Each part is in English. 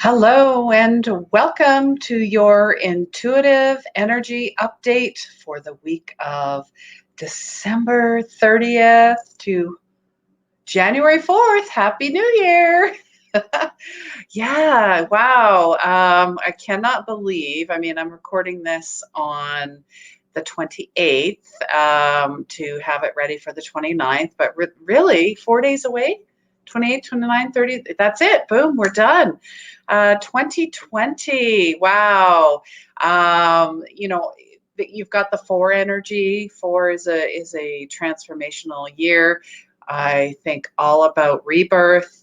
Hello and welcome to your intuitive energy update for the week of December 30th to January 4th. Happy New Year! Yeah, wow. I cannot believe, I'm recording this on the 28th to have it ready for the 29th, but really 4 days away, 28, 29, 30, that's it. Boom, we're done. 2020, wow. You've got the 4 energy. 4 is a transformational year. I think all about rebirth,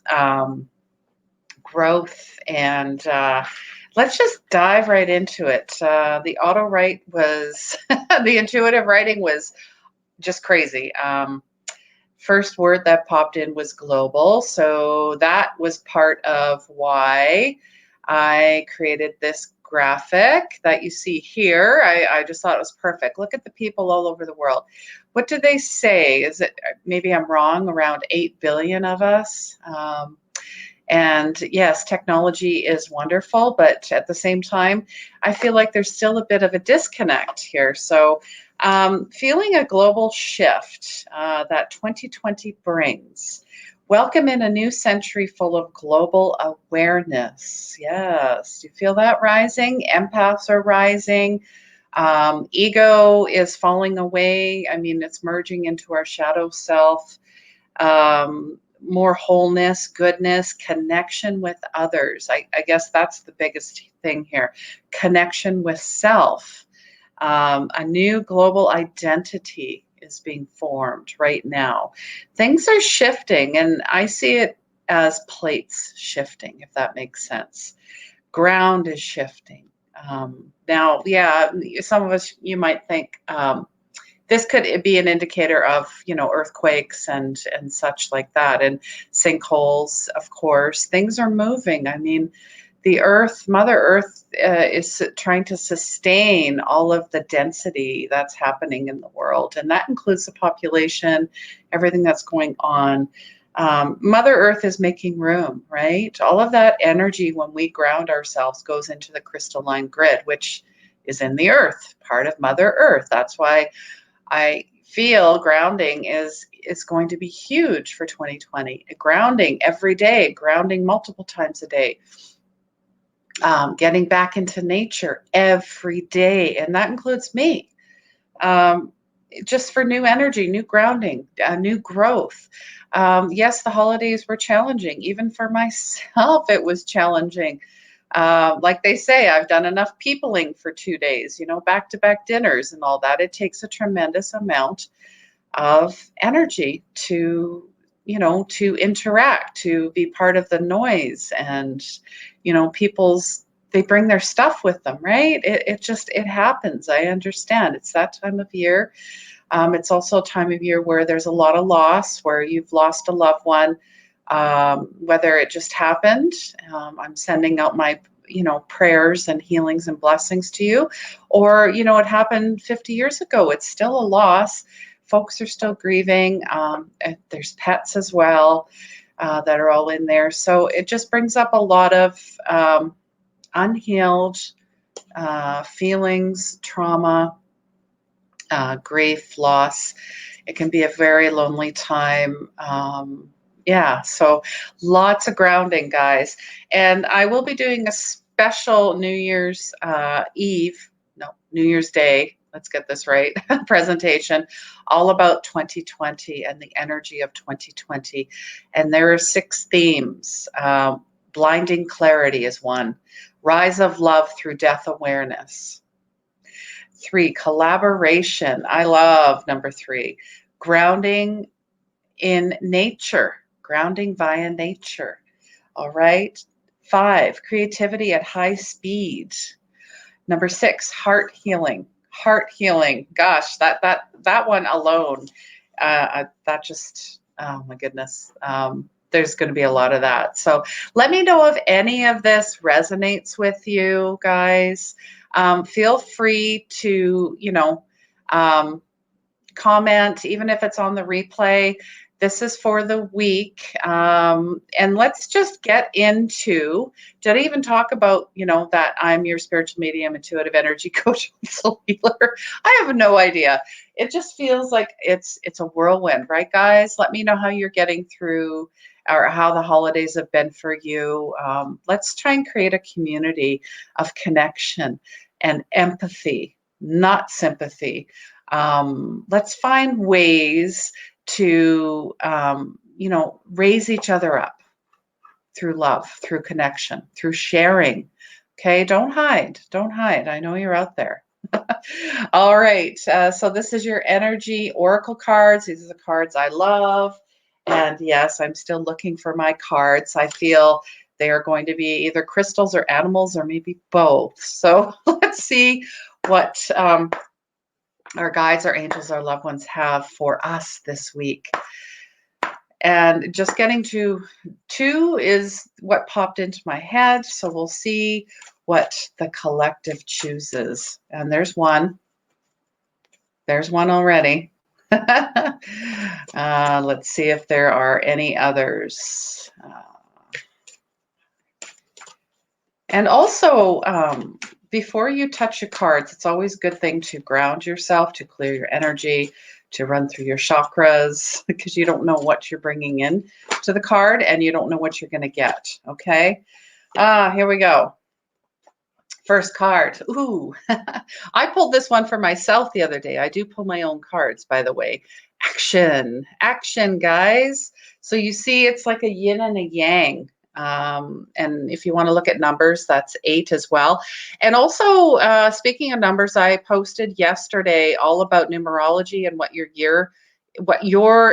growth, and let's just dive right into it. The auto write was, the intuitive writing was just crazy. First word that popped in was global. So that was part of why I created this graphic that you see here. I just thought it was perfect. Look at the people all over the world. What do they say? Is it, maybe I'm wrong, around 8 billion of us? And yes, technology is wonderful, but at the same time, I feel like there's still a bit of a disconnect here. So feeling a global shift that 2020 brings. Welcome in a new century full of global awareness. Yes, you feel that rising? Empaths are rising. Ego is falling away. It's merging into our shadow self. More wholeness, goodness, connection with others. I guess that's the biggest thing here. Connection with self. A new global identity is being formed right now. Things are shifting, and I see it as plates shifting, if that makes sense. Ground is shifting. Now, yeah, some of us, you might think, this could be an indicator of, earthquakes and such like that, and sinkholes, of course. Things are moving. The earth, Mother Earth, is trying to sustain all of the density that's happening in the world, and that includes the population, everything that's going on. Mother Earth is making room, right? All of that energy, when we ground ourselves, goes into the crystalline grid, which is in the earth, part of Mother Earth. That's why I feel grounding is going to be huge for 2020. Grounding every day, grounding multiple times a day, getting back into nature every day, and that includes me. Just for new energy, new grounding, new growth. Yes, the holidays were challenging. Even for myself, it was challenging. Like they say, I've done enough peopling for 2 days, back-to-back dinners and all that. It takes a tremendous amount of energy to interact, to be part of the noise. And, they bring their stuff with them, right? It happens. I understand. It's that time of year. It's also a time of year where there's a lot of loss, where you've lost a loved one. Whether it just happened, I'm sending out my, prayers and healings and blessings to you, or, it happened 50 years ago. It's still a loss. Folks are still grieving. There's pets as well that are all in there. So it just brings up a lot of unhealed feelings, trauma, grief, loss. It can be a very lonely time. So lots of grounding, guys. And I will be doing a special New Year's New Year's Day, let's get this right, presentation all about 2020 and the energy of 2020. And there are 6 themes. Blinding clarity is one. Rise of love through death awareness. 3, collaboration. I love number 3. Grounding in nature. Grounding via nature. All right. 5, creativity at high speed. Number 6, heart healing. Heart healing. Gosh, that one alone, that just, oh my goodness. There's going to be a lot of that. So let me know if any of this resonates with you guys. Feel free to, comment, even if it's on the replay. This is for the week. And let's just get into, did I even talk about, that I'm your spiritual medium, intuitive energy coach, soul healer? I have no idea. It just feels like it's a whirlwind, right, guys? Let me know how you're getting through or how the holidays have been for you. Let's try and create a community of connection and empathy, not sympathy. Let's find ways to, raise each other up through love, through connection, through sharing. Okay, don't hide. Don't hide. I know you're out there. All right. So this is your energy oracle cards. These are the cards I love. And yes, I'm still looking for my cards. I feel they are going to be either crystals or animals or maybe both. So let's see what our guides, our angels, our loved ones have for us this week. And just getting to 2 is what popped into my head. So we'll see what the collective chooses. And there's one. There's one already. Let's see if there are any others. And also, before you touch your cards, it's always a good thing to ground yourself, to clear your energy, to run through your chakras, because you don't know what you're bringing in to the card and you don't know what you're going to get. Okay. Here we go. First card. Ooh, I pulled this one for myself the other day. I do pull my own cards, by the way. Action, guys. So you see, it's like a yin and a yang. And if you want to look at numbers, that's 8 as well. And also, speaking of numbers, I posted yesterday all about numerology and what your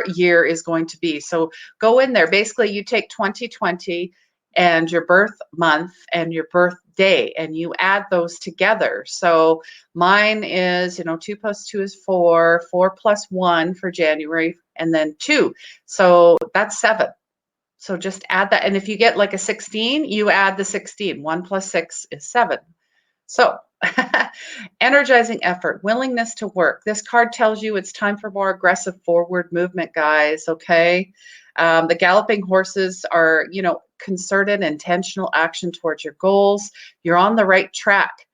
year is going to be. So go in there. Basically, you take 2020 and your birth month and your birth day, and you add those together. So mine is, 2 plus 2 is 4, 4 plus 1 for January, and then 2. So that's 7. So just add that. And if you get like a 16, you add the 16. 1 plus 6 is 7. So energizing effort, willingness to work. This card tells you it's time for more aggressive forward movement, guys. Okay. The galloping horses are, concerted, intentional action towards your goals. You're on the right track.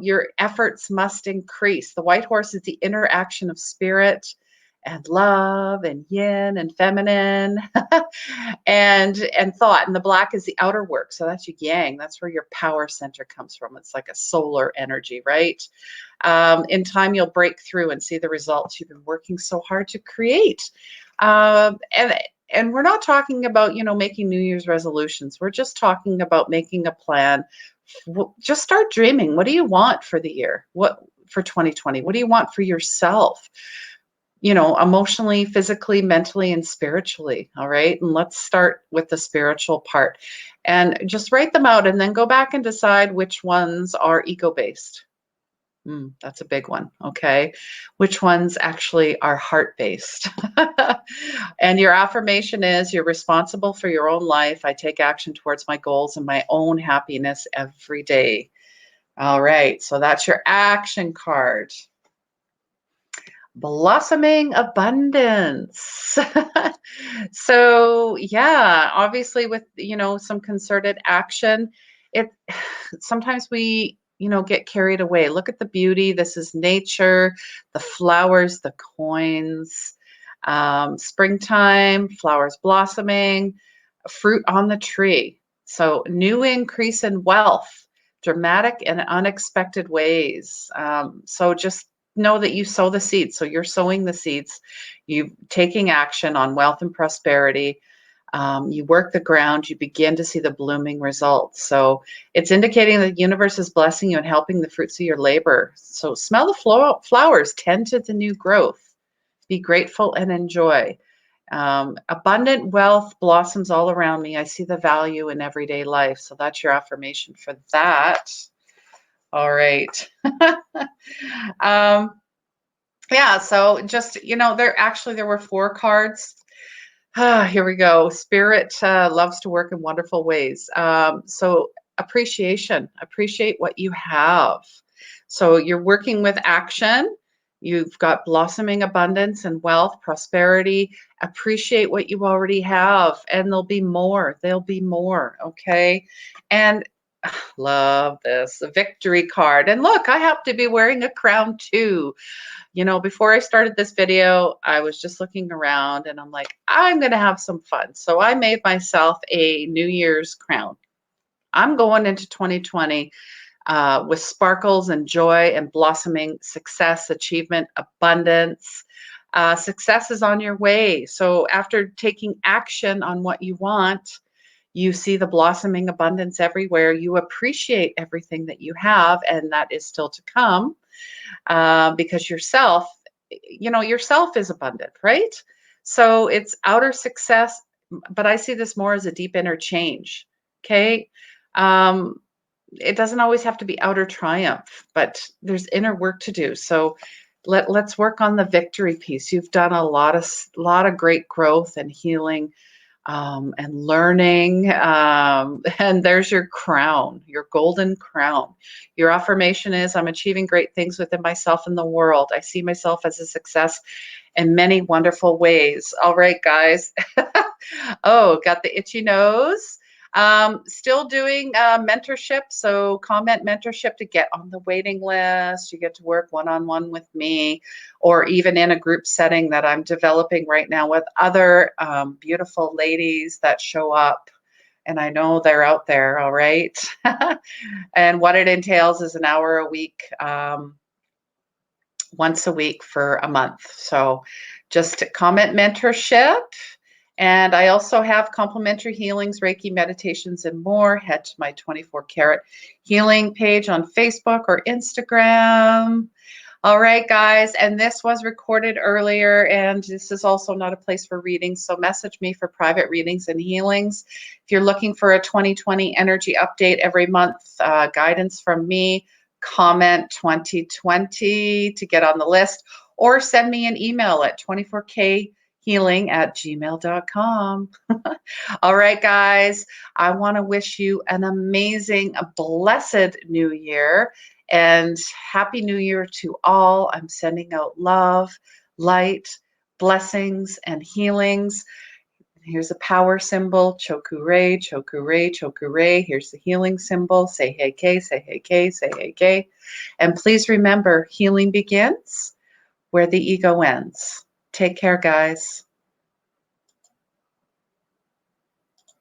Your efforts must increase. The white horse is the interaction of spirit and love and yin and feminine and thought. And the black is the outer work. So that's your yang. That's where your power center comes from. It's like a solar energy, right? In time, you'll break through and see the results you've been working so hard to create. And we're not talking about, making New Year's resolutions. We're just talking about making a plan. Just start dreaming. What do you want for the year? What for 2020? What do you want for yourself? Emotionally, physically, mentally, and spiritually. All right. And let's start with the spiritual part and just write them out and then go back and decide which ones are ego-based. That's a big one. Okay. Which ones actually are heart-based? And your affirmation is, you're responsible for your own life. I take action towards my goals and my own happiness every day. All right. So that's your action card. Blossoming abundance. So yeah, obviously with, some concerted action, sometimes we, get carried away. Look at the beauty. This is nature, the flowers, the coins, springtime, flowers blossoming, fruit on the tree. So new increase in wealth, dramatic and unexpected ways. So just know that you sow the seeds. So you're sowing the seeds, you taking action on wealth and prosperity. You work the ground, you begin to see the blooming results. So it's indicating that the universe is blessing you and helping the fruits of your labor. So smell the flowers, tend to the new growth, be grateful and enjoy. Abundant wealth blossoms all around me. I see the value in everyday life. So that's your affirmation for that. All right. um, yeah, so just, there were 4 cards. Here we go. Spirit loves to work in wonderful ways. So appreciate what you have. So you're working with action. You've got blossoming abundance and wealth, prosperity. Appreciate what you already have, and there'll be more. There'll be more. Okay. And love this, a victory card. And look, I happen to be wearing a crown too. Before I started this video, I was just looking around and I'm like, I'm going to have some fun. So I made myself a New Year's crown. I'm going into 2020 with sparkles and joy and blossoming success, achievement, abundance. Success is on your way. So after taking action on what you want, you see the blossoming abundance everywhere. You appreciate everything that you have, and that is still to come. Because yourself is abundant, right? So it's outer success, but I see this more as a deep inner change. Okay. It doesn't always have to be outer triumph, but there's inner work to do. So let's work on the victory piece. You've done a lot of great growth and healing and learning. And there's your crown, your golden crown. Your affirmation is, I'm achieving great things within myself and the world. I see myself as a success in many wonderful ways. All right, guys. Oh, got the itchy nose. Still doing mentorship. So comment mentorship to get on the waiting list. You get to work one-on-one with me, or even in a group setting that I'm developing right now with other beautiful ladies that show up. And I know they're out there, all right? And what it entails is an hour a week, once a week for a month. So just comment mentorship. And I also have complimentary healings, Reiki meditations, and more. Head to my 24-karat healing page on Facebook or Instagram. All right, guys. And this was recorded earlier, and this is also not a place for readings. So message me for private readings and healings. If you're looking for a 2020 energy update every month, guidance from me, comment 2020 to get on the list, or send me an email at 24khealing@gmail.com. All right, guys, I want to wish you an amazing, blessed new year, and happy new year to all. I'm sending out love, light, blessings, and healings. Here's a power symbol, Choku-rei, Choku-rei, Choku-rei. Here's the healing symbol, say hey K, say hey K, say hey K. And please remember, healing begins where the ego ends. Take care, guys.